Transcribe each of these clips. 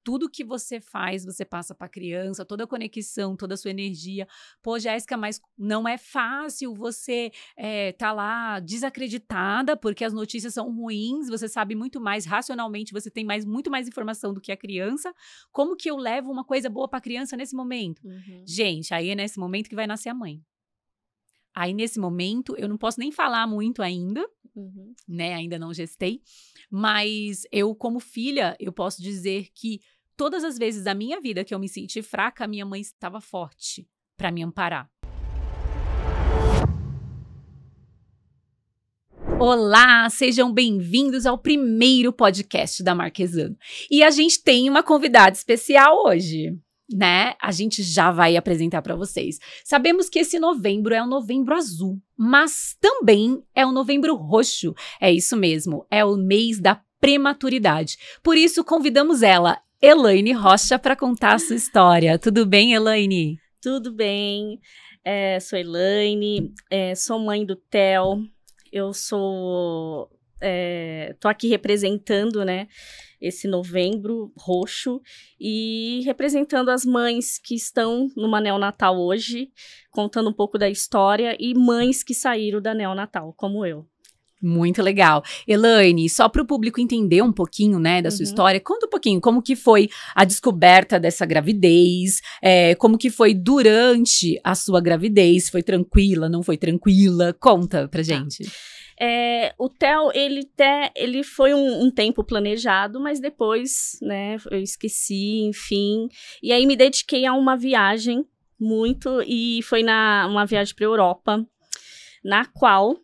tudo que você faz, você passa para a criança, toda a conexão, toda a sua energia. Pô, Jéssica, mas não é fácil você tá lá desacreditada porque as notícias são ruins, você sabe muito mais racionalmente, você tem muito mais informação do que a criança. Como que eu levo uma coisa boa para a criança nesse momento? Gente, aí é nesse momento que vai nascer a mãe. Aí, nesse momento, eu não posso nem falar muito ainda, né? Ainda não gestei. Mas eu, como filha, eu posso dizer que todas as vezes da minha vida que eu me senti fraca, a minha mãe estava forte para me amparar. Olá, sejam bem-vindos ao primeiro podcast da Marquesano. E a gente tem uma convidada especial hoje, né? A gente já vai apresentar para vocês. Sabemos que esse novembro é um novembro azul, mas também é um novembro roxo. É isso mesmo, é o mês da prematuridade. Por isso, convidamos ela, Elaine Rocha, para contar a sua história. Tudo bem, Elaine? Tudo bem. Sou Elaine, sou mãe do Theo. Eu tô aqui representando, né, esse novembro roxo e representando as mães que estão numa neonatal hoje, contando um pouco da história e mães que saíram da neonatal, como eu. Muito legal. Elaine, só para o público entender um pouquinho, né, da sua história, conta um pouquinho como que foi a descoberta dessa gravidez, como que foi durante a sua gravidez, foi tranquila, não foi tranquila? Conta pra gente. O Theo, ele foi um tempo planejado, mas depois, né, eu esqueci, enfim. E aí me dediquei a uma viagem e foi uma viagem para Europa, na qual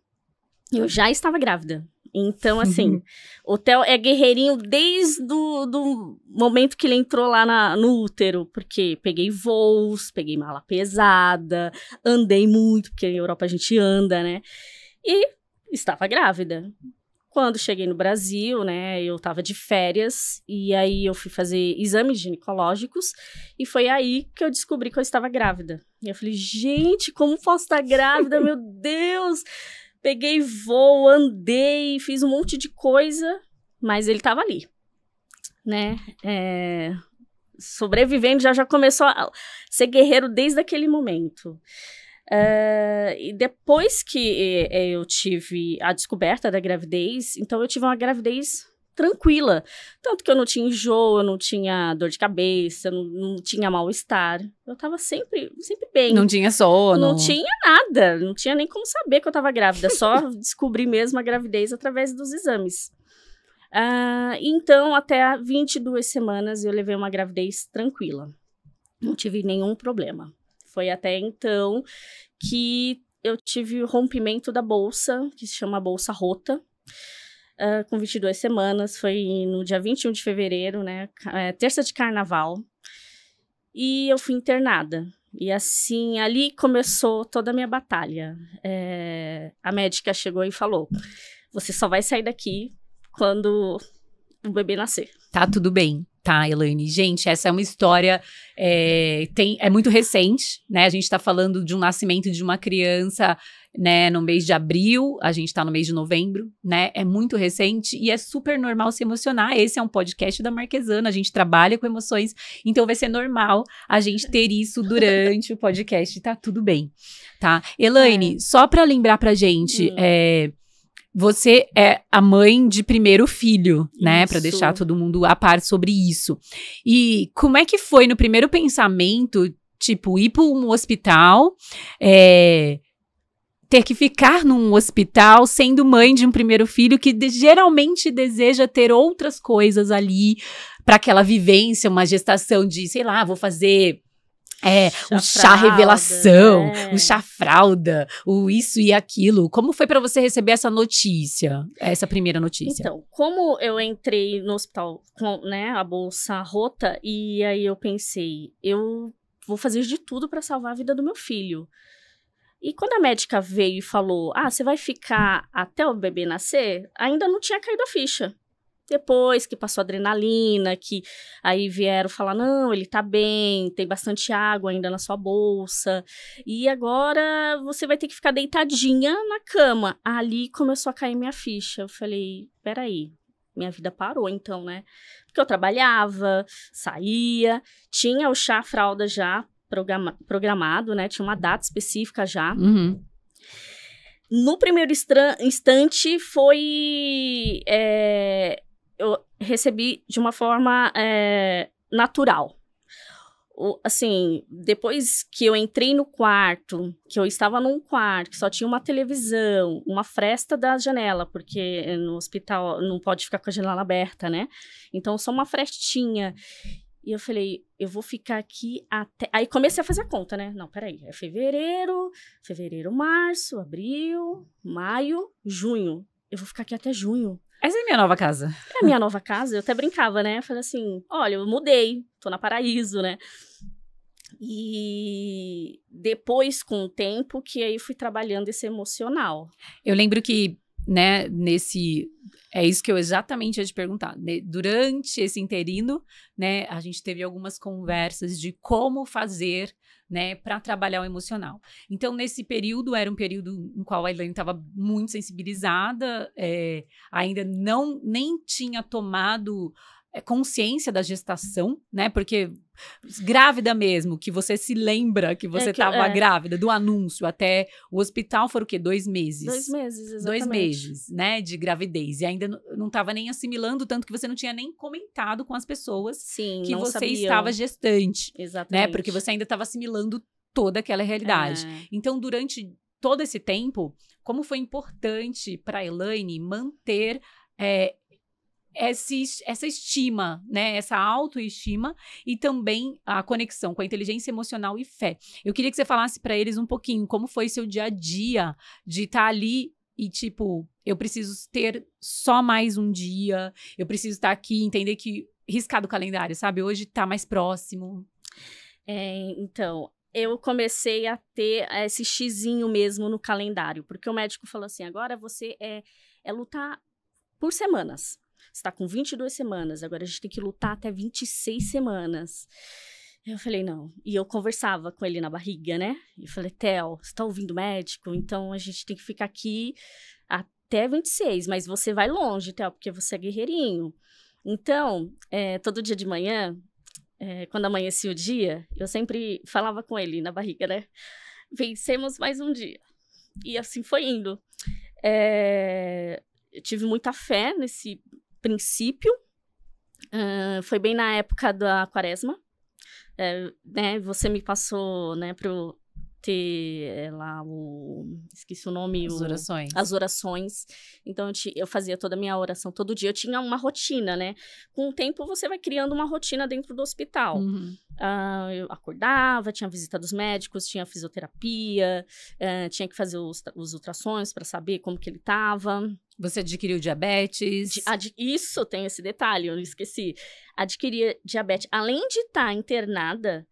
eu já estava grávida. Então, assim, o Theo é guerreirinho desde do momento que ele entrou lá no útero, porque peguei voos, peguei mala pesada, andei muito, porque na Europa a gente anda, né? E estava grávida. Quando cheguei no Brasil, né, eu estava de férias, e aí eu fui fazer exames ginecológicos, e foi aí que eu descobri que eu estava grávida. E eu falei, gente, como posso estar grávida, meu Deus! Peguei voo, andei, fiz um monte de coisa, mas ele estava ali, né, sobrevivendo, já começou a ser guerreiro desde aquele momento. E depois que eu tive a descoberta da gravidez, então eu tive uma gravidez tranquila. Tanto que eu não tinha enjoo, eu não tinha dor de cabeça, não tinha mal-estar. Eu tava sempre bem. Não tinha sono? Não tinha nada, não tinha nem como saber que eu tava grávida. Só descobri mesmo a gravidez através dos exames. Então, até 22 semanas eu levei uma gravidez tranquila. Não tive nenhum problema. Foi até então que eu tive o rompimento da bolsa, que se chama bolsa rota, com 22 semanas. Foi no dia 21 de fevereiro, né, terça de carnaval, e eu fui internada. E assim, ali começou toda a minha batalha. A médica chegou e falou, você só vai sair daqui quando o bebê nascer. Tá tudo bem. Tá, Elaine. Gente, essa é uma história, é muito recente, né? A gente tá falando de um nascimento de uma criança, né, no mês de abril, a gente tá no mês de novembro, né? É muito recente e é super normal se emocionar. Esse é um podcast da Marquesano, a gente trabalha com emoções, então vai ser normal a gente ter isso durante o podcast, tá tudo bem, tá? Elaine, só pra lembrar pra gente, você é a mãe de primeiro filho, né? Para deixar todo mundo a par sobre isso. E como é que foi no primeiro pensamento, tipo, ir para um hospital, ter que ficar num hospital sendo mãe de um primeiro filho que geralmente deseja ter outras coisas ali para aquela vivência, uma gestação de, sei lá, vou fazer... o chá revelação, o chá fralda, o isso e aquilo. Como foi pra você receber essa notícia, essa primeira notícia? Então, como eu entrei no hospital com, né, a bolsa rota, e aí eu pensei, eu vou fazer de tudo pra salvar a vida do meu filho. E quando a médica veio e falou, você vai ficar até o bebê nascer, ainda não tinha caído a ficha. Depois que passou a adrenalina, que aí vieram falar, não, ele tá bem, tem bastante água ainda na sua bolsa, e agora você vai ter que ficar deitadinha na cama. Ali começou a cair minha ficha. Eu falei, peraí, minha vida parou então, né? Porque porque eu trabalhava, saía, tinha o chá fralda já programado, né? Tinha uma data específica já. Uhum. No primeiro instante foi... eu recebi de uma forma natural. Assim, depois que eu entrei no quarto, que eu estava num quarto, que só tinha uma televisão, uma fresta da janela, porque no hospital não pode ficar com a janela aberta, né? Então, só uma frestinha. E eu falei, eu vou ficar aqui até... Aí comecei a fazer a conta, né? Não, peraí, é fevereiro, março, abril, maio, junho. Eu vou ficar aqui até junho. Essa é a minha nova casa. É a minha nova casa, eu até brincava, né? Eu falei assim, olha, eu mudei, tô na Paraíso, né? E depois, com o tempo, que aí fui trabalhando esse emocional. Eu lembro que, né, é isso que eu exatamente ia te perguntar. Durante esse interino, né, a gente teve algumas conversas de como fazer, né, para trabalhar o emocional. Então, nesse período, era um período em qual a Elaine estava muito sensibilizada, ainda nem tinha tomado consciência da gestação, né, porque grávida mesmo, que você se lembra que você estava grávida, do anúncio até o hospital foram o quê? 2 meses? 2 meses, exatamente. 2 meses, né, de gravidez. E ainda não estava nem assimilando, tanto que você não tinha nem comentado com as pessoas que você sabiam. Estava gestante. Exatamente. Né, porque você ainda estava assimilando toda aquela realidade. Então, durante todo esse tempo, como foi importante para a Elaine manter essa estima, né? Essa autoestima e também a conexão com a inteligência emocional e fé. Eu queria que você falasse para eles um pouquinho como foi seu dia a dia de estar ali e tipo, eu preciso ter só mais um dia, eu preciso estar aqui, entender que riscar do calendário, sabe? Hoje tá mais próximo. Então, eu comecei a ter esse xizinho mesmo no calendário, porque o médico falou assim, agora você é lutar por semanas. Você tá com 22 semanas, agora a gente tem que lutar até 26 semanas. Eu falei, não. E eu conversava com ele na barriga, né? E eu falei, Theo, você tá ouvindo o médico? Então a gente tem que ficar aqui até 26, mas você vai longe, Theo, porque você é guerreirinho. Então, todo dia de manhã, quando amanhecia o dia, eu sempre falava com ele na barriga, né? Vencemos mais um dia. E assim foi indo. Eu tive muita fé nesse princípio, foi bem na época da quaresma, né, você me passou, né, para eu ter lá esqueci o nome, as orações, então eu fazia toda a minha oração todo dia, eu tinha uma rotina, né, com o tempo você vai criando uma rotina dentro do hospital. Eu acordava, tinha visita dos médicos, tinha fisioterapia, tinha que fazer os ultrassons para saber como que ele estava. Você adquiriu diabetes? Isso, tem esse detalhe, eu esqueci. Adquiri diabetes. Além de estar internada,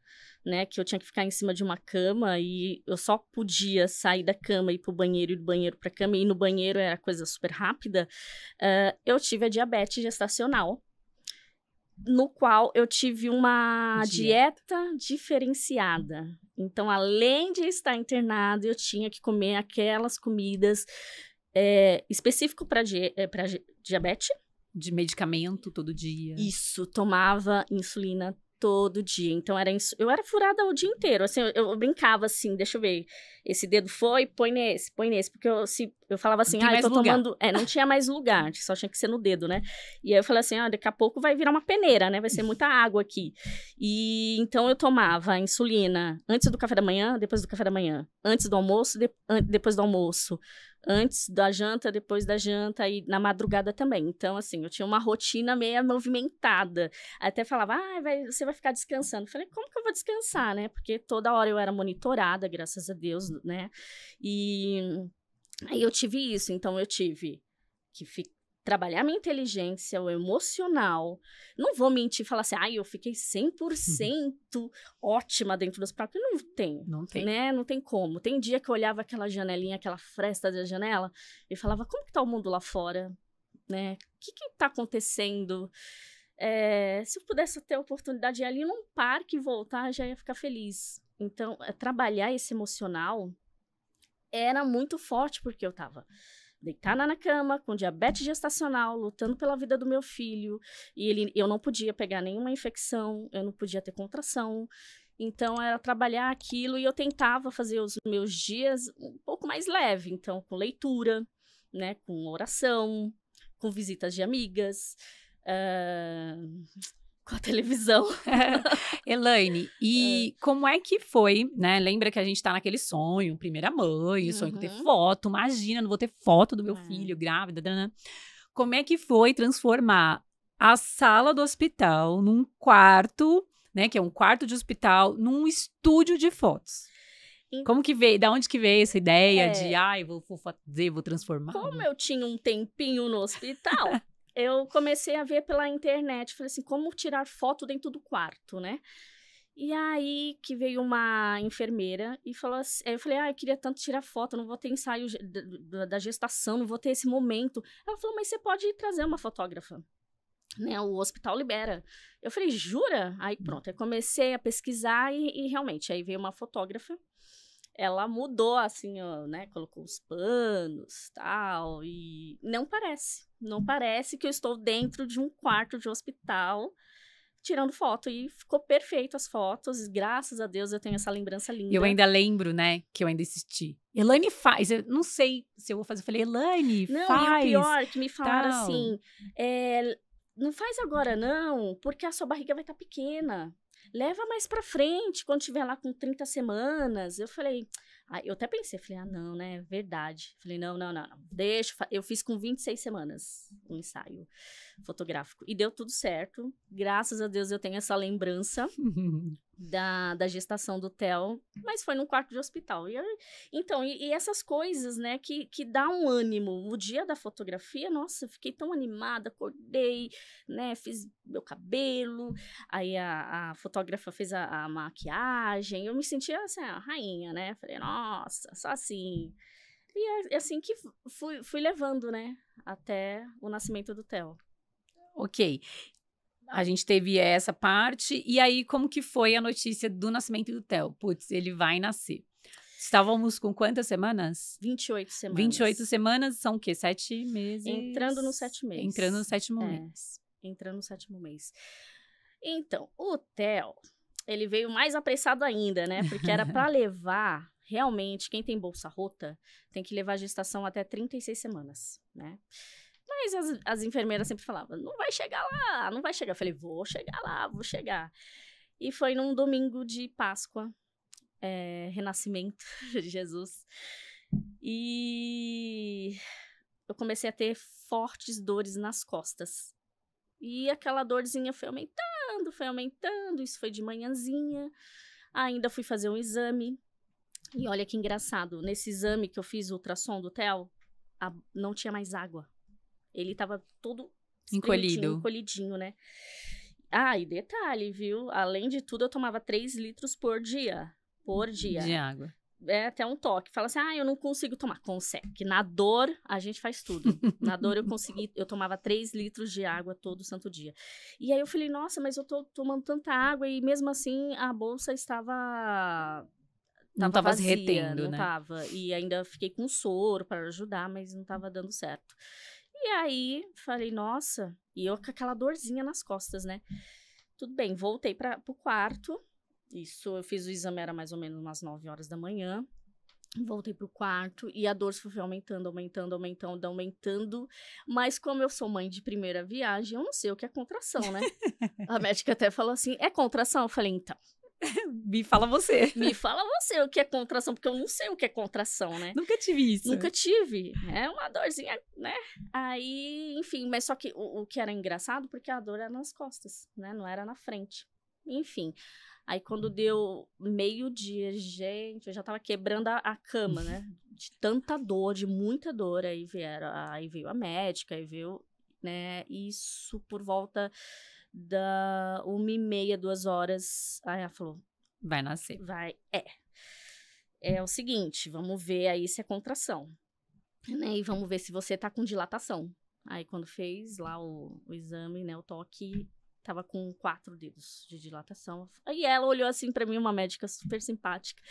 né, que eu tinha que ficar em cima de uma cama e eu só podia sair da cama e ir pro banheiro, e do banheiro pra cama, e no banheiro era coisa super rápida, eu tive a diabetes gestacional, no qual eu tive uma dieta diferenciada. Então, além de estar internada, eu tinha que comer aquelas comidas específico para diabetes. De medicamento todo dia. Isso, tomava insulina todo dia. Então, eu era furada o dia inteiro. Assim, eu brincava assim, deixa eu ver. Esse dedo foi, põe nesse. Porque eu falava assim, eu tô tomando... não tinha mais lugar, só tinha que ser no dedo, né? E aí eu falei assim, daqui a pouco vai virar uma peneira, né? Vai ser muita água aqui. E então eu tomava insulina antes do café da manhã, depois do café da manhã. Antes do almoço, depois do almoço. Antes da janta, depois da janta e na madrugada também. Então, assim, eu tinha uma rotina meio movimentada. Até falava, você vai ficar descansando. Eu falei, como que eu vou descansar, né? Porque toda hora eu era monitorada, graças a Deus, né? E aí eu tive isso. Então, eu tive que trabalhar minha inteligência, o emocional. Não vou mentir e falar assim, eu fiquei 100% ótima dentro do hospital, porque não tem, né? Não tem como. Tem dia que eu olhava aquela janelinha, aquela fresta da janela, e falava, como que tá o mundo lá fora? Né? O que tá acontecendo? Se eu pudesse ter a oportunidade de ir ali num parque e voltar, já ia ficar feliz. Então, trabalhar esse emocional era muito forte, porque eu tava deitada na cama, com diabetes gestacional, lutando pela vida do meu filho. E eu não podia pegar nenhuma infecção, eu não podia ter contração. Então, era trabalhar aquilo e eu tentava fazer os meus dias um pouco mais leve. Então, com leitura, né, com oração, com visitas de amigas, com a televisão. Elaine, e como é que foi, né? Lembra que a gente tá naquele sonho, primeira mãe, sonho de ter foto, imagina, não vou ter foto do meu filho grávida, né? Como é que foi transformar a sala do hospital num quarto, né, que é um quarto de hospital, num estúdio de fotos? Como que veio, da onde que veio essa ideia de, vou fazer, vou transformar? Como eu tinha um tempinho no hospital, eu comecei a ver pela internet, falei assim, como tirar foto dentro do quarto, né? E aí que veio uma enfermeira e falou assim, eu falei, eu queria tanto tirar foto, não vou ter ensaio da gestação, não vou ter esse momento. Ela falou, mas você pode trazer uma fotógrafa, né? O hospital libera. Eu falei, jura? Aí pronto, aí comecei a pesquisar e realmente, aí veio uma fotógrafa. Ela mudou, assim, ó, né, colocou os panos, tal, e não parece que eu estou dentro de um quarto de hospital tirando foto, e ficou perfeito as fotos, graças a Deus eu tenho essa lembrança linda. Eu ainda lembro, né, que eu ainda assisti. Elaine faz, eu não sei se eu vou fazer, eu falei, Elaine, não, faz. Não, e o pior, que me falaram tal. assim, não faz agora não, porque a sua barriga vai estar pequena. Leva mais pra frente, quando tiver lá com 30 semanas. Eu falei, eu até pensei, falei, não, né, verdade. Falei, não, deixa, eu fiz com 26 semanas um ensaio fotográfico. E deu tudo certo, graças a Deus eu tenho essa lembrança da gestação do Theo, mas foi num quarto de hospital. E essas coisas, né, que dá um ânimo. O dia da fotografia, nossa, eu fiquei tão animada, acordei, né, fiz meu cabelo, aí a fotógrafa fez a maquiagem, eu me sentia assim, a rainha, né, falei, nossa, só assim. E é assim que fui levando, né, até o nascimento do Theo. Ok. A gente teve essa parte, e aí como que foi a notícia do nascimento do Theo? Putz, ele vai nascer. Estávamos com quantas semanas? 28 semanas. 28 semanas são o quê? 7 meses? Entrando no 7º mês. Entrando no 7º mês. Entrando no 7º mês. Então, o Theo, ele veio mais apressado ainda, né? Porque era para levar, realmente, quem tem bolsa rota, tem que levar a gestação até 36 semanas, né? Mas as enfermeiras sempre falavam, não vai chegar lá, não vai chegar. Eu falei, vou chegar lá, vou chegar. E foi num domingo de Páscoa, renascimento de Jesus. E eu comecei a ter fortes dores nas costas. E aquela dorzinha foi aumentando, isso foi de manhãzinha. Ainda fui fazer um exame. E olha que engraçado, nesse exame que eu fiz, o ultrassom do Theo, não tinha mais água. Ele tava todo encolhidinho, né? E detalhe, viu? Além de tudo, eu tomava 3 litros por dia. De água. É até um toque. Fala assim, eu não consigo tomar. Consegue. Na dor, a gente faz tudo. Na dor, eu tomava 3 litros de água todo santo dia. E aí eu falei, nossa, mas eu tô tomando tanta água e mesmo assim a bolsa estava... Não tava vazia, retendo, não né? tava. E ainda fiquei com soro para ajudar, mas não tava dando certo. E aí, falei, nossa, e eu com aquela dorzinha nas costas, né? Tudo bem, voltei pro quarto. Isso, eu fiz o exame, era mais ou menos umas 9 horas da manhã. Voltei pro quarto e a dor foi aumentando. Mas como eu sou mãe de primeira viagem, eu não sei o que é contração, né? A médica até falou assim, é contração? Eu falei, então... Me fala você. Me fala você o que é contração, porque eu não sei o que é contração, né? Nunca tive isso. Nunca tive. É uma dorzinha, né? Aí, enfim, mas só que o que era engraçado, porque a dor era nas costas, né? Não era na frente. Enfim. Aí quando deu meio-dia, gente, eu já tava quebrando a cama, né? De tanta dor, de muita dor. Aí veio a médica, aí veio, né? Isso por volta da 1h30, 2 horas. Aí ela falou, vai nascer. É o seguinte, vamos ver aí se é contração, né? E vamos ver se você tá com dilatação. Aí quando fez lá o exame, né, o toque, tava com 4 dedos de dilatação. Aí ela olhou assim pra mim, uma médica super simpática,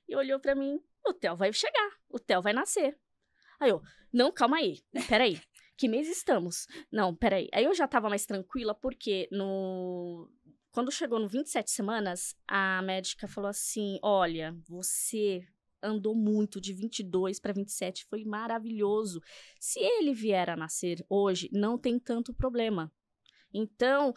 e olhou pra mim, o Theo vai chegar, o Theo vai nascer. Aí eu, não, calma aí, peraí. Que mês estamos? Não, peraí. Aí eu já tava mais tranquila, porque quando chegou no 27 semanas, a médica falou assim, olha, você andou muito de 22 para 27, foi maravilhoso. Se ele vier a nascer hoje, não tem tanto problema. Então,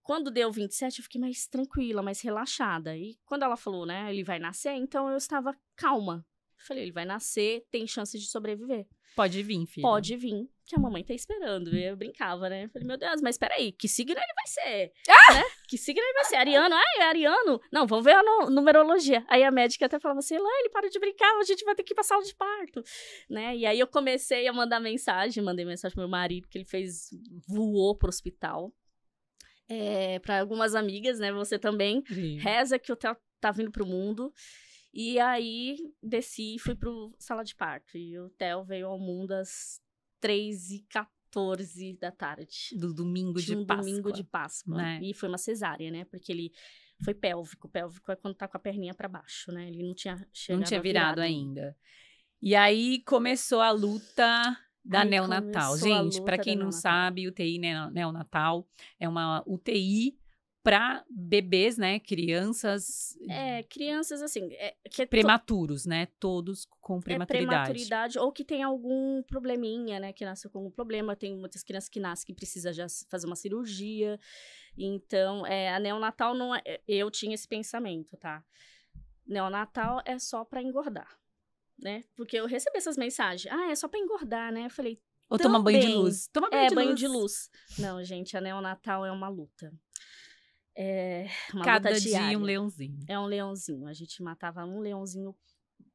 quando deu 27, eu fiquei mais tranquila, mais relaxada. E quando ela falou, né, ele vai nascer, então eu estava calma. Falei, ele vai nascer, tem chance de sobreviver. Pode vir, filha. Pode vir, que a mamãe tá esperando. E eu brincava, né? Falei, meu Deus, mas peraí, que signo ele vai ser? Né? Que signo ele vai ser? Ariano? Ah, é ariano? Não, vamos ver a numerologia. Aí a médica até falava assim, ele para de brincar, a gente vai ter que ir pra sala de parto. Né? E aí eu comecei a mandar mensagem, mandei mensagem pro meu marido, que ele voou pro hospital. Para algumas amigas, né? Você também. Sim. Reza que o Theo tá vindo pro mundo. E aí, desci e fui pro sala de parto. E o Theo veio ao mundo às 3h14 da tarde. Do domingo de Páscoa. Domingo de Páscoa. Né? E foi uma cesárea, né? Porque ele foi pélvico. Pélvico é quando tá com a perninha pra baixo, né? Ele não tinha chegado. Não tinha virado ainda. E aí começou a luta da neonatal. Gente, para quem não sabe, UTI neonatal é uma UTI para bebês, né? Crianças. Crianças assim. Prematuros, né? Todos com prematuridade. Ou que tem algum probleminha, né? Que nasceu com algum problema. Tem muitas crianças que nascem que precisam já fazer uma cirurgia. Então, a neonatal não é. Eu tinha esse pensamento, tá? Neonatal é só para engordar, né? Porque eu recebi essas mensagens. É só para engordar, né? Eu falei. Ou toma banho de luz. Toma banho de luz. Não, gente, a neonatal é uma luta. Cada luta dia diária. um leãozinho. É um leãozinho. A gente matava um leãozinho,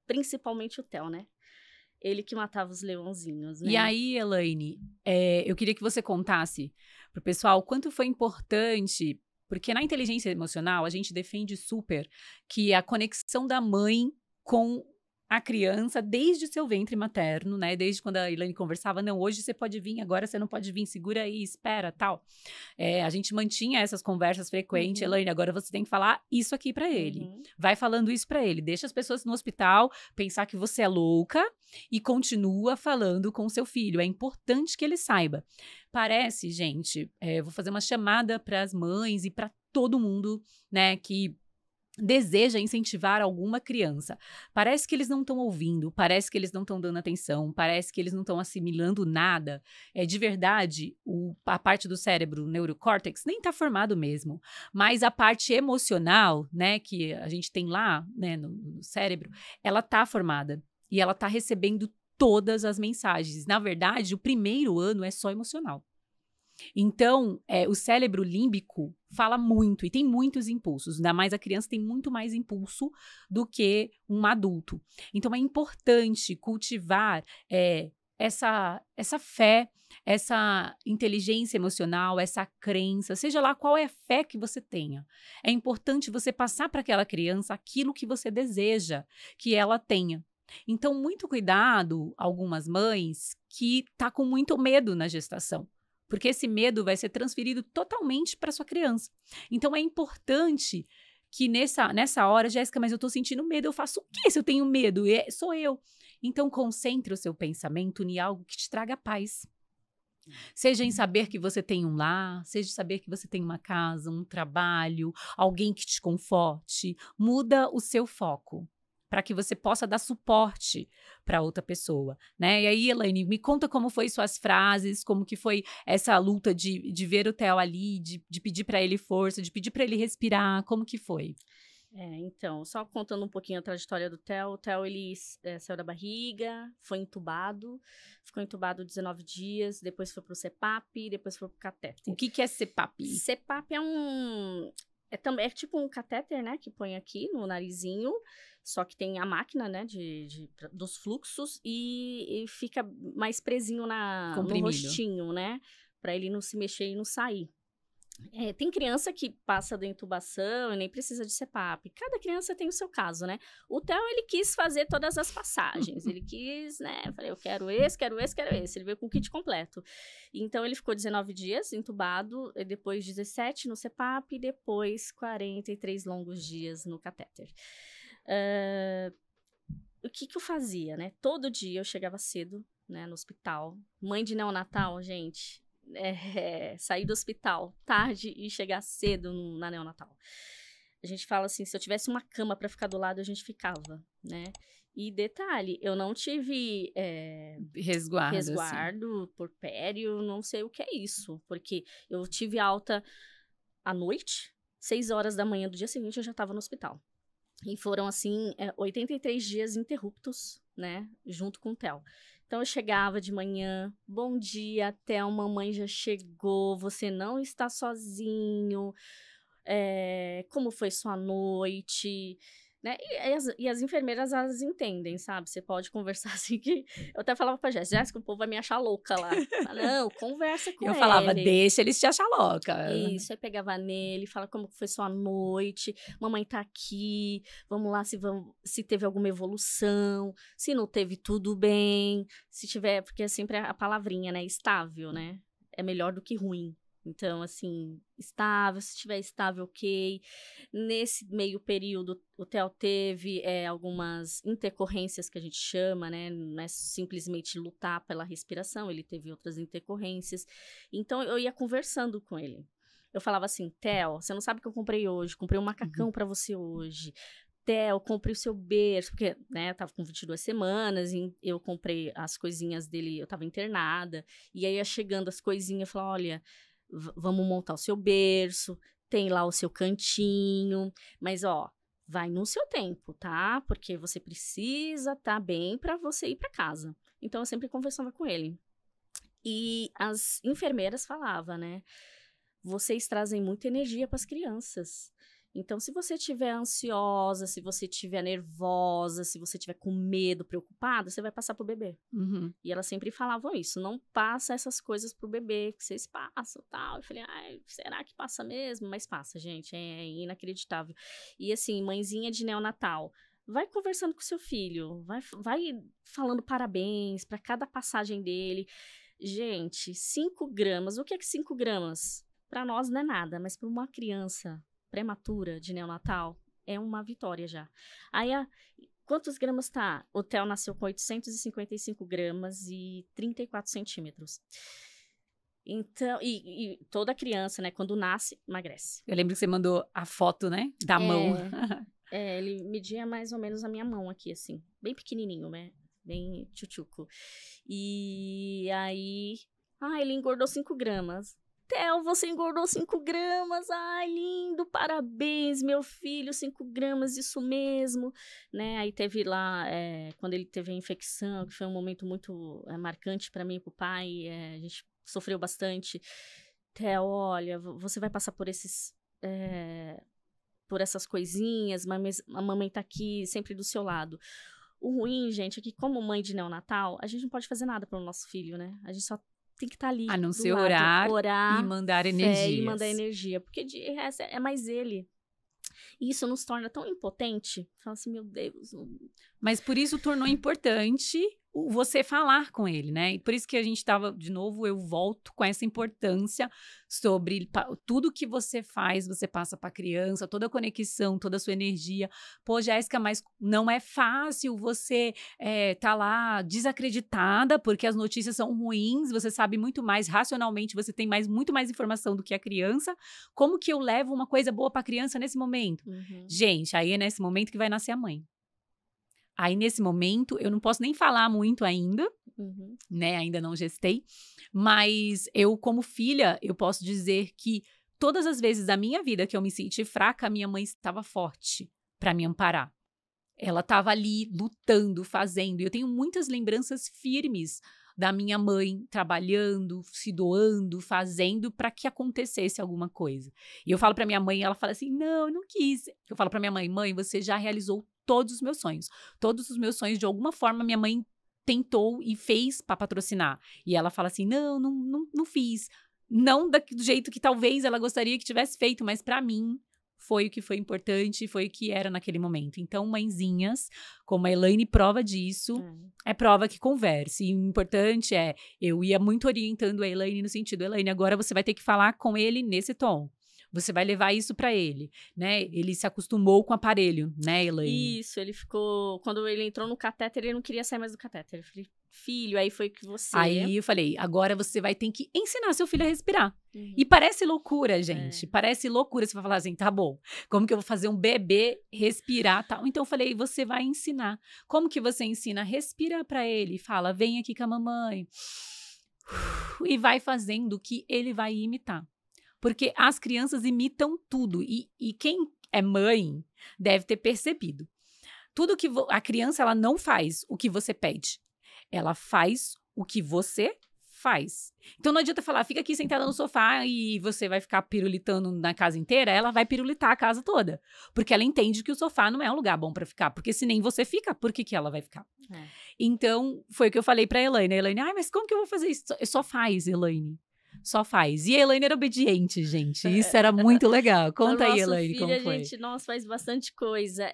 principalmente o Theo, né? Ele que matava os leãozinhos, né? E aí, Elaine, eu queria que você contasse pro pessoal o quanto foi importante, porque na inteligência emocional a gente defende super que a conexão da mãe com a criança desde o seu ventre materno, né? Desde quando a Elaine conversava, não, hoje você pode vir, agora você não pode vir, segura aí, espera, tal. A gente mantinha essas conversas frequentes. Elaine, agora você tem que falar isso aqui pra ele. Vai falando isso pra ele. Deixa as pessoas no hospital pensar que você é louca e continua falando com o seu filho. É importante que ele saiba. Parece, gente, vou fazer uma chamada pras mães e pra todo mundo, né, que deseja incentivar alguma criança. Parece que eles não estão ouvindo, parece que eles não estão dando atenção, parece que eles não estão assimilando nada. De verdade, a parte do cérebro, o neurocórtex, nem está formado mesmo. Mas a parte emocional, né, que a gente tem lá, né, no cérebro, ela está formada. E ela está recebendo todas as mensagens. Na verdade, o primeiro ano é só emocional. Então, o cérebro límbico fala muito e tem muitos impulsos, ainda mais a criança tem muito mais impulso do que um adulto. Então, é importante cultivar essa fé, essa inteligência emocional, essa crença, seja lá qual é a fé que você tenha. É importante você passar para aquela criança aquilo que você deseja que ela tenha. Então, muito cuidado, algumas mães que tá com muito medo na gestação. Porque esse medo vai ser transferido totalmente para sua criança. Então, é importante que nessa hora, Jéssica, mas eu tô sentindo medo, eu faço o quê se eu tenho medo? Sou eu. Então, concentre o seu pensamento em algo que te traga paz. Seja em saber que você tem um lar, seja em saber que você tem uma casa, um trabalho, alguém que te conforte. Muda o seu foco, para que você possa dar suporte para outra pessoa, né? E aí, Elaine, me conta como foi suas frases, como que foi essa luta de ver o Theo ali, de pedir para ele força, de pedir para ele respirar, como que foi? Então, só contando um pouquinho a trajetória do Theo. O Theo, ele saiu da barriga, foi entubado, ficou entubado 19 dias, depois foi pro CPAP, depois foi pro catéter. O que é CPAP? CPAP é tipo um catéter, né, que põe aqui no narizinho, só que tem a máquina, né, dos fluxos e fica mais presinho no rostinho, né, pra ele não se mexer e não sair. Tem criança que passa da intubação e nem precisa de CPAP. Cada criança tem o seu caso, né? O Theo, ele quis fazer todas as passagens. Ele quis, né? Eu falei, eu quero esse, quero esse, quero esse. Ele veio com o kit completo. Então, ele ficou 19 dias entubado, depois 17 no CPAP e depois 43 longos dias no catéter. O que eu fazia, né? Todo dia eu chegava cedo né, no hospital. Mãe de neonatal, gente, sair do hospital tarde e chegar cedo na neonatal. A gente fala assim, se eu tivesse uma cama para ficar do lado, a gente ficava, né? E detalhe, eu não tive resguardo, porpério, não sei o que é isso. Porque eu tive alta à noite, 6 horas da manhã do dia seguinte eu já estava no hospital. E foram, assim, 83 dias interruptos, né? Junto com o Theo. Então, eu chegava de manhã, bom dia, Theo, mamãe já chegou, você não está sozinho, como foi sua noite, né? E as enfermeiras, elas entendem, sabe? Você pode conversar assim que... Eu até falava pra Jéssica, o povo vai me achar louca lá. Não, conversa com ele. Eu falava, deixa eles te achar louca. Isso, aí pegava nele, fala como foi sua noite, mamãe tá aqui, vamos lá se teve alguma evolução, se não teve, tudo bem, se tiver, porque é sempre a palavrinha, né, estável, né? É melhor do que ruim. Então, assim, estável, se estiver estável, ok. Nesse meio período, o Theo teve algumas intercorrências que a gente chama, né? Não é simplesmente lutar pela respiração, ele teve outras intercorrências. Então, eu ia conversando com ele. Eu falava assim, Theo, você não sabe o que eu comprei hoje? Comprei um macacão pra você hoje. Theo, comprei o seu berço, porque, né, eu tava com 22 semanas, e eu comprei as coisinhas dele, eu tava internada, e aí ia chegando as coisinhas, eu falava, olha... Vamos montar o seu berço, tem lá o seu cantinho, mas ó, vai no seu tempo, tá? Porque você precisa tá bem para você ir para casa. Então eu sempre conversava com ele. E as enfermeiras falavam, né? Vocês trazem muita energia para as crianças. Então, se você estiver ansiosa, se você estiver nervosa, se você estiver com medo, preocupada, você vai passar pro bebê. Uhum. E elas sempre falavam isso, não passa essas coisas pro bebê, que vocês passam, tal. Eu falei, ai, será que passa mesmo? Mas passa, gente, é inacreditável. E assim, mãezinha de neonatal, vai conversando com seu filho, vai falando parabéns para cada passagem dele. Gente, 5 gramas, o que é que 5 gramas? Para nós não é nada, mas para uma criança prematura de neonatal, é uma vitória já. Aí, quantos gramas tá? O Theo nasceu com 855 gramas e 34 centímetros. Então, e toda criança, né, quando nasce, emagrece. Eu lembro que você mandou a foto, né, da mão. Ele media mais ou menos a minha mão aqui, assim, bem pequenininho, né, bem tchutchuco. E aí, ele engordou 5 gramas. Theo, você engordou 5 gramas, ai, lindo, parabéns, meu filho, 5 gramas, isso mesmo, né, aí teve lá, quando ele teve a infecção, que foi um momento muito marcante para mim e pro pai, a gente sofreu bastante. Theo, olha, você vai passar por por essas coisinhas, mas a mamãe tá aqui sempre do seu lado. O ruim, gente, é que como mãe de neonatal, a gente não pode fazer nada pelo nosso filho, né, a gente só tem que estar ali. A não ser orar e mandar energia. E mandar energia. Porque de resto é mais ele. E isso nos torna tão impotente. Fala assim, meu Deus. Mas por isso tornou importante você falar com ele, né? E por isso que a gente tava, de novo, eu volto com essa importância sobre tudo que você faz, você passa para a criança, toda a conexão, toda a sua energia. Pô, Jéssica, mas não é fácil você tá lá desacreditada porque as notícias são ruins, você sabe muito mais racionalmente, você tem muito mais informação do que a criança. Como que eu levo uma coisa boa para a criança nesse momento? Uhum. Gente, aí é nesse momento que vai nascer a mãe. Aí, nesse momento, eu não posso nem falar muito ainda, né? Ainda não gestei. Mas eu, como filha, eu posso dizer que todas as vezes da minha vida que eu me senti fraca, a minha mãe estava forte para me amparar. Ela estava ali lutando, fazendo. E eu tenho muitas lembranças firmes da minha mãe trabalhando, se doando, fazendo para que acontecesse alguma coisa. E eu falo para minha mãe, ela fala assim, não, eu não quis. Eu falo para minha mãe, mãe, você já realizou todos os meus sonhos. Todos os meus sonhos, de alguma forma, minha mãe tentou e fez para patrocinar. E ela fala assim, não fiz. Não do jeito que talvez ela gostaria que tivesse feito, mas para mim foi o que foi importante, foi o que era naquele momento. Então, mãezinhas, como a Elaine prova disso, é prova que converse. E o importante eu ia muito orientando a Elaine no sentido, Elaine, agora você vai ter que falar com ele nesse tom. Você vai levar isso pra ele, né? Ele se acostumou com o aparelho, né, Elaine? Isso, ele ficou... Quando ele entrou no catéter, ele não queria sair mais do catéter. Eu falei, filho, aí foi que você... Aí eu falei, agora você vai ter que ensinar seu filho a respirar. E parece loucura, gente. Parece loucura. Você vai falar assim, tá bom, como que eu vou fazer um bebê respirar tal? Então eu falei, você vai ensinar. Como que você ensina? Respira pra ele. Fala, vem aqui com a mamãe. E vai fazendo o que ele vai imitar. Porque as crianças imitam tudo. E quem é mãe deve ter percebido. Tudo que a criança, ela não faz o que você pede. Ela faz o que você faz. Então não adianta falar, fica aqui sentada no sofá e você vai ficar pirulitando na casa inteira. Ela vai pirulitar a casa toda. Porque ela entende que o sofá não é um lugar bom pra ficar. Porque se nem você fica, por que ela vai ficar? Então, foi o que eu falei pra Elaine. A Elaine, mas como que eu vou fazer isso? Só faz, Elaine. Só faz. E a Elaine era obediente, gente. Isso era muito legal. Conta aí, Elaine, como foi. A gente, nossa, faz bastante coisa.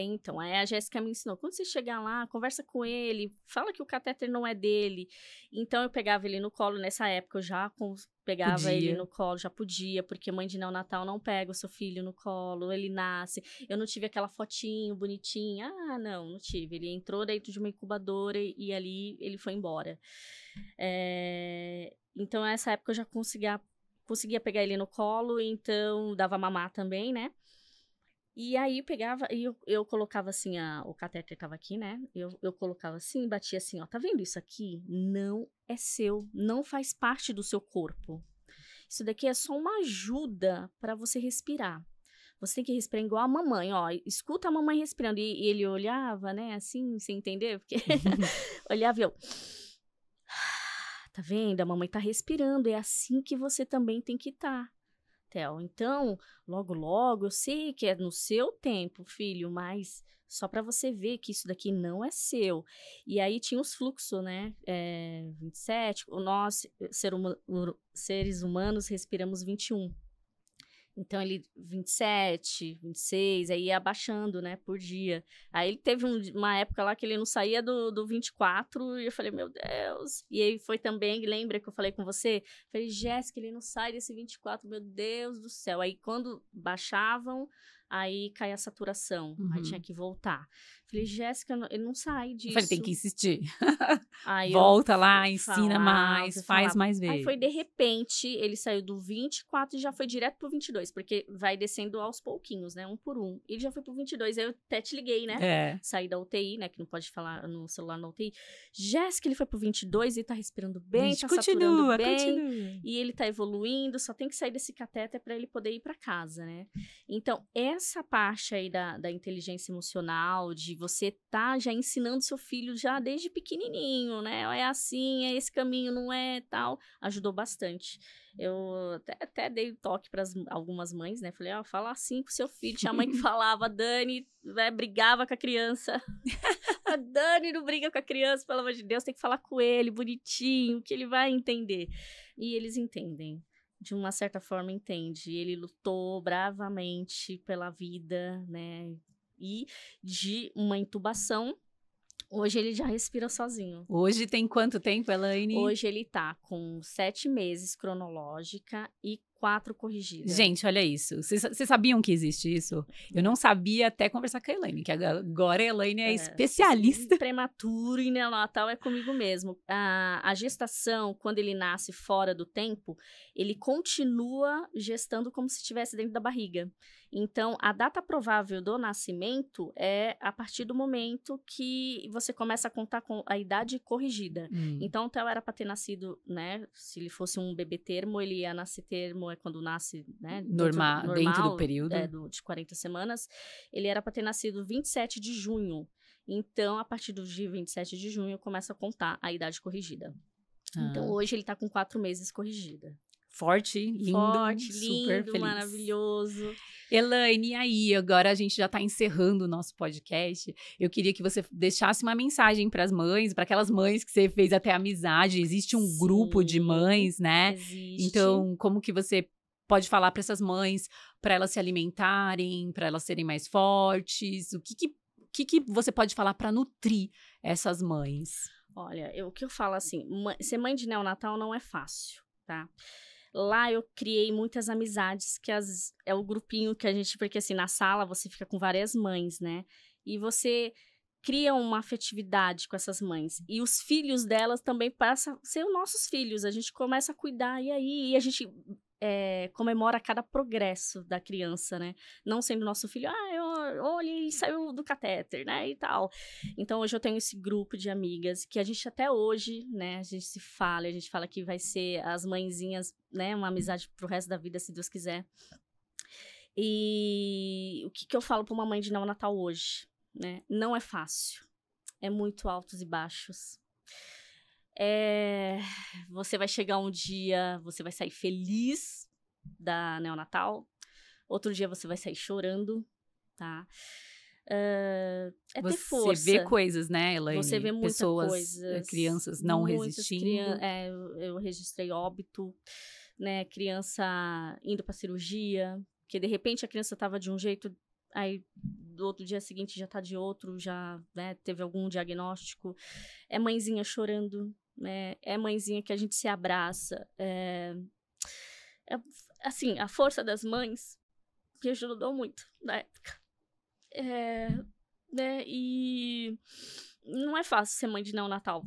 Então, aí a Jéssica me ensinou. Quando você chegar lá, conversa com ele, fala que o catéter não é dele. Então, eu pegava ele no colo. Nessa época, eu já pegava ele no colo, já podia, porque mãe de neonatal não pega o seu filho no colo, ele nasce. Eu não tive aquela fotinho bonitinha. Não tive. Ele entrou dentro de uma incubadora e ali ele foi embora. Então, nessa época, eu já conseguia pegar ele no colo, então dava mamar também, né? E aí, pegava, e eu colocava assim, o catéter tava aqui, né? Eu colocava assim, batia assim, ó, tá vendo isso aqui? Não é seu, não faz parte do seu corpo. Isso daqui é só uma ajuda para você respirar. Você tem que respirar igual a mamãe, ó. Escuta a mamãe respirando. E ele olhava, né, assim, sem entender, porque olhava e eu... Tá vendo? A mamãe tá respirando. É assim que você também tem que estar, Theo. Então, logo, logo, eu sei que é no seu tempo, filho, mas só para você ver que isso daqui não é seu. E aí tinha os fluxos, né? 27, nós, seres humanos, respiramos 21. Então, ele 27, 26, aí ia abaixando, né, por dia. Aí ele teve uma época lá que ele não saía do 24, e eu falei, meu Deus. E aí foi também, lembra que eu falei com você? Falei, Jéssica, ele não sai desse 24, meu Deus do céu. Aí quando baixavam, aí cai a saturação, aí tinha que voltar. Falei, Jéssica, ele não sai disso. Eu falei, tem que insistir. Aí volta lá, ensina mais, faz mais vezes. Aí foi de repente, ele saiu do 24 e já foi direto pro 22, porque vai descendo aos pouquinhos, né, um por um. Ele já foi pro 22, aí eu até te liguei, né, saí da UTI, né, que não pode falar no celular na UTI. Jéssica, ele foi pro 22 e tá respirando bem, tá saturando bem, e ele tá evoluindo, só tem que sair desse catéter pra ele poder ir pra casa, né. Então, essa parte aí da inteligência emocional, de você tá já ensinando seu filho já desde pequenininho, né? É assim, é esse caminho, não é tal. Ajudou bastante. Eu até dei toque para algumas mães, né? Falei, fala assim com seu filho. Tinha mãe que falava, Dani, brigava com a criança. A Dani não briga com a criança, pelo amor de Deus, tem que falar com ele, bonitinho, que ele vai entender. E eles entendem. De uma certa forma, entende. Ele lutou bravamente pela vida, né? E de uma intubação, hoje ele já respira sozinho. Hoje tem quanto tempo, Elaine? Hoje ele tá com 7 meses cronológica e 4 corrigidas. Gente, olha isso. Vocês sabiam que existe isso? Eu não sabia até conversar com a Elaine, que agora a Elaine é especialista. Prematuro e neonatal é comigo mesmo. A gestação, quando ele nasce fora do tempo, ele continua gestando como se estivesse dentro da barriga. Então, a data provável do nascimento é a partir do momento que você começa a contar com a idade corrigida. Então, o Theo era para ter nascido, né? Se ele fosse um bebê termo, ele ia nascer termo, é quando nasce, né? Normal, dentro do período. De 40 semanas. Ele era para ter nascido 27 de junho. Então, a partir do dia 27 de junho, começa a contar a idade corrigida. Então, hoje ele tá com 4 meses corrigida. Forte, lindo, super feliz. Maravilhoso. Elaine, e aí? Agora a gente já está encerrando o nosso podcast. Eu queria que você deixasse uma mensagem para as mães, para aquelas mães que você fez até amizade. Existe um grupo de mães, né? Existe. Então, como que você pode falar para essas mães, para elas se alimentarem, para elas serem mais fortes? O que você pode falar para nutrir essas mães? Olha, o que eu falo assim, ser mãe de neonatal não é fácil, tá? Lá eu criei muitas amizades, que é o grupinho que a gente... Porque assim, na sala você fica com várias mães, né? E você cria uma afetividade com essas mães. E os filhos delas também passam a ser os nossos filhos. A gente começa a cuidar, e a gente comemora cada progresso da criança, né? Não sendo nosso filho, olha, ele saiu do catéter, né? E tal. Então, hoje eu tenho esse grupo de amigas que a gente até hoje, né? A gente se fala, a gente fala que vai ser as mãezinhas, né? Uma amizade pro resto da vida, se Deus quiser. E o que eu falo pra uma mãe de neonatal hoje? Né? Não é fácil, é muito altos e baixos. Você vai chegar um dia, você vai sair feliz da neonatal, outro dia você vai sair chorando, tá? Ter força. Você vê coisas, né, Elaine? Você vê muitas coisas, crianças não resistindo. Eu registrei óbito, né? Criança indo pra cirurgia, que de repente a criança tava de um jeito, aí do outro dia seguinte já tá de outro, já, né, teve algum diagnóstico. É mãezinha chorando, né? É mãezinha que a gente se abraça. Assim, a força das mães me ajudou muito na época. Né? E não é fácil ser mãe de neonatal,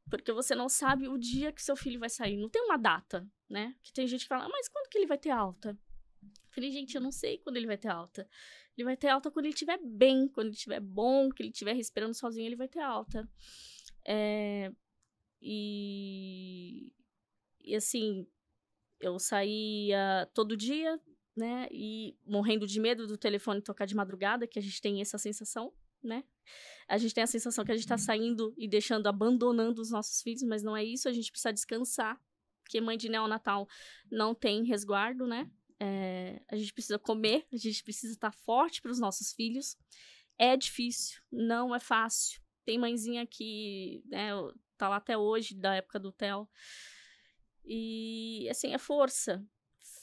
porque você não sabe o dia que seu filho vai sair. Não tem uma data, né? Que tem gente que fala, mas quando que ele vai ter alta? Falei, gente, eu não sei quando ele vai ter alta. Ele vai ter alta quando ele estiver bem, quando ele estiver bom, que ele estiver respirando sozinho, ele vai ter alta. E assim, eu saía todo dia, né? E morrendo de medo do telefone tocar de madrugada, que a gente tem essa sensação, né? A gente tem a sensação que a gente tá saindo e abandonando os nossos filhos, mas não é isso, a gente precisa descansar, porque mãe de neonatal não tem resguardo, né? A gente precisa comer, a gente precisa estar forte para os nossos filhos. É difícil, não é fácil. Tem mãezinha que, né, tá lá até hoje, da época do Theo. E, assim, é força,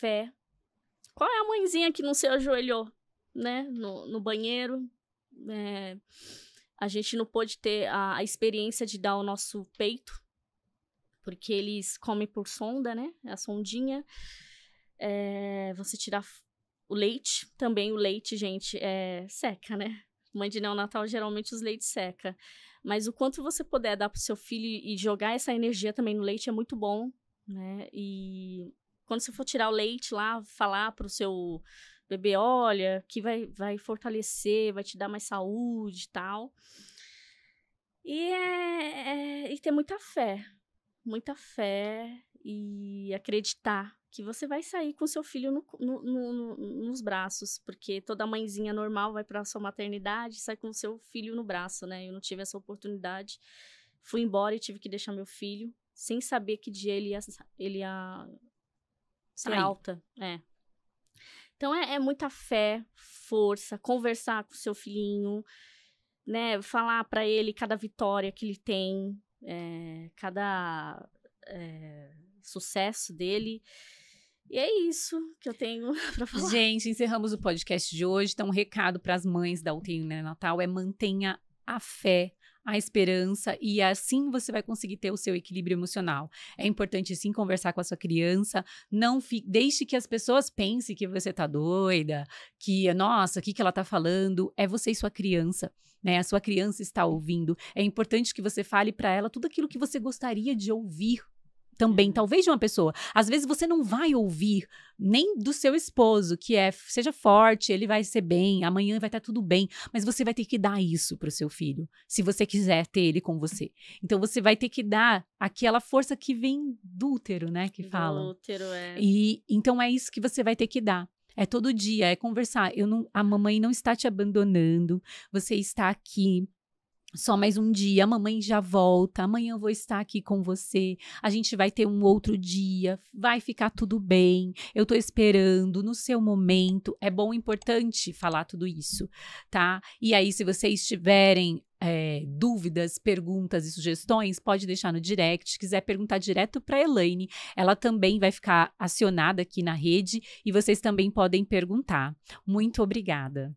fé. Qual é a mãezinha que não se ajoelhou, né, no banheiro? A gente não pôde ter a experiência de dar o nosso peito, porque eles comem por sonda, né, a sondinha. Você tirar o leite, também o leite, gente, seca, né? Mãe de neonatal, geralmente os leites seca. Mas o quanto você puder dar pro seu filho e jogar essa energia também no leite é muito bom, né? E quando você for tirar o leite lá, falar pro seu bebê, olha, que vai fortalecer, vai te dar mais saúde e tal. E ter muita fé e acreditar que você vai sair com seu filho nos braços, porque toda mãezinha normal vai para sua maternidade e sai com seu filho no braço, né? Eu não tive essa oportunidade, fui embora e tive que deixar meu filho, sem saber que dia ele ia ser alta. Então é muita fé, força, conversar com o seu filhinho, né? Falar para ele cada vitória que ele tem, cada sucesso dele. E é isso que eu tenho para falar. Gente, encerramos o podcast de hoje. Então, um recado para as mães da UTI neonatal é: mantenha a fé, a esperança, e assim você vai conseguir ter o seu equilíbrio emocional. É importante sim conversar com a sua criança, não deixe que as pessoas pensem que você tá doida, que, nossa, o que ela tá falando. É você e sua criança, né? A sua criança está ouvindo. É importante que você fale para ela tudo aquilo que você gostaria de ouvir também, talvez de uma pessoa. Às vezes você não vai ouvir nem do seu esposo, que seja forte, ele vai ser bem, amanhã vai estar tudo bem, mas você vai ter que dar isso pro seu filho, se você quiser ter ele com você. Então você vai ter que dar aquela força que vem do útero, né, que fala. Do útero, E então é isso que você vai ter que dar. É todo dia, é conversar. A mamãe não está te abandonando, você está aqui. Só mais um dia, a mamãe já volta, amanhã eu vou estar aqui com você, a gente vai ter um outro dia, vai ficar tudo bem, eu tô esperando no seu momento. É bom, importante falar tudo isso, tá? E aí, se vocês tiverem dúvidas, perguntas e sugestões, pode deixar no direct. Se quiser perguntar direto para Elaine, ela também vai ficar acionada aqui na rede e vocês também podem perguntar. Muito obrigada.